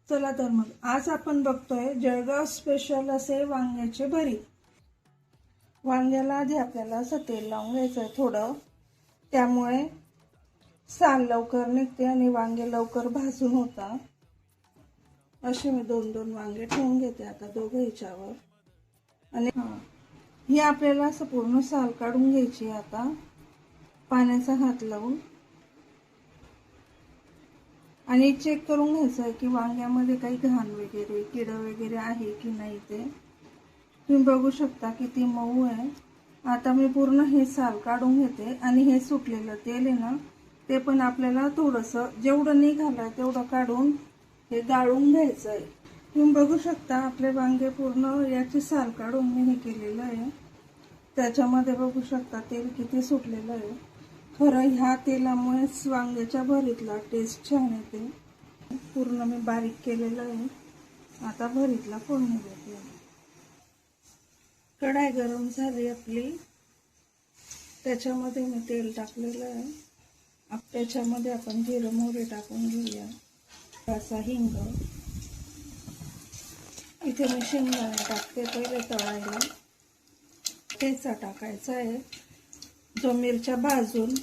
चला तर मग आज आपण बघतोय जळगाव स्पेशल असे वांग्याचे भरीत। वांग्याला आधी आपल्याला असं तेल लावून घ्यायचं थोडं, त्यामुळे साल लवकर निघते आणि वांगे लवकर भाजून होतात। असे मी दोन दोन वांगे ठेवून घेते आता दोघं ह्याच्यावर। आणि ही आपल्याला असं पूर्ण साल काढून घ्यायची आता पाण्याचा हात लावून, आणि चेक करून घ्यायचं की वांग्यामध्ये काही घाण वगैरे किड वगैरे आहे की नाही ते। तुम्ही बघू शकता किती मऊ आहे। आता मी पूर्ण हे साल काढून घेते आणि हे सुटलेलं तेल आहे ना ते पण आपल्याला थोडंसं जेवढं निघालं तेवढं काढून हे गाळून घ्यायचं आहे। तुम्ही बघू शकता आपले वांगे पूर्ण याची साल काढून मी हे केलेलं आहे। त्याच्यामध्ये बघू शकता तेल किती सुटलेलं आहे। खरं ह्या तेलामुळेच वांग्याच्या भरीतला टेस्ट छान येते। पूर्ण मी बारीक केलेलं आहे। आता भरीतला फोडणी देते। कढाई गरम झाली आपली, त्याच्यामध्ये मी तेल टाकलेलं आहे। त्याच्यामध्ये आपण जिरे मोहरी टाकून घेऊया, असा हिंग। इथे मी शेंगदाणे टाकते पहिले तळायला। ठेचा टाकायचा आहे जो मिरच्या भाजून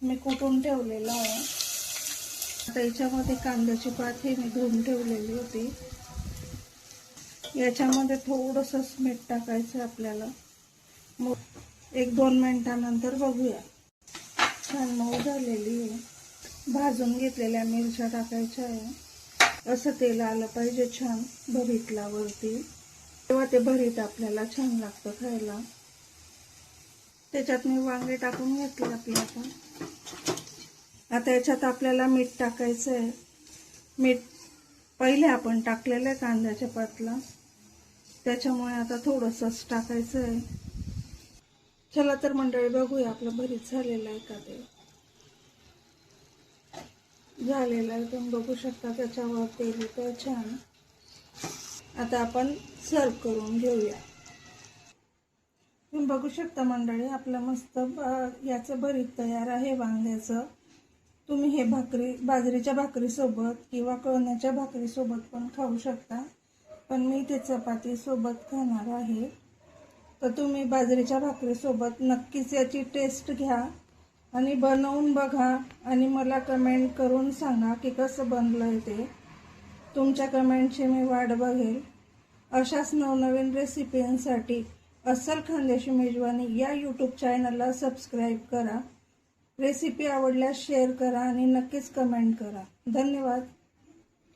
मी कुटून ठेवलेला आहे। आता याच्यामध्ये कांद्याची पात ही मी धुवून ठेवलेली होती। याच्यामध्ये थोडंसं मीठ टाकायचं आपल्याला। मग 1-2 मिनिटानंतर बघूया। छान मऊ झालेली आहे। भाजून घेतलेल्या मिरच्या टाकायच्या आहे। असं तेल आलं पाहिजे छान भरीतला वरती, तेव्हा ते भरीत आपल्याला छान लागतं खायला। त्याच्यात मी वांगे टाकून घेतले आपले। आता याच्यात आपल्याला मीठ टाकायचं आहे। मीठ पहिले आपण टाकलेलं आहे कांद्याच्या पातला, त्याच्यामुळे आता थोडंसंच टाकायचं आहे। चला तर मंडळी बघूया आपलं भरीत झालेलं आहे का ते। झालेलं आहे, तुम्ही बघू शकता त्याच्यावर तेल येतं छान। आता आपण सर्व करून घेऊया। तुम्ही बघू शकता मंडळी आपलं मस्त याचं भरीत तयार आहे वांग्याचं। तुम्ही हे बाजरीच्या भाकरीसोबत किंवा कळण्याच्या भाकरीसोबत पण खाऊ शकता, पण मी ते चपातीसोबत खाणार आहे। तर तुम्ही बाजरीच्या भाकरीसोबत नक्कीच याची टेस्ट घ्या आणि बनवून बघा आणि मला कमेंट करून सांगा की कसं बनलंय ते। तुमच्या कमेंटची मी वाट बघेल। अशाच नवनवीन रेसिपींसाठी अस्सल खानदेशी मेजवानी या यूट्यूब चॅनलला सबस्क्राईब करा। रेसिपी आवडल्यास शेअर करा आणि नक्कीच कमेंट करा। धन्यवाद।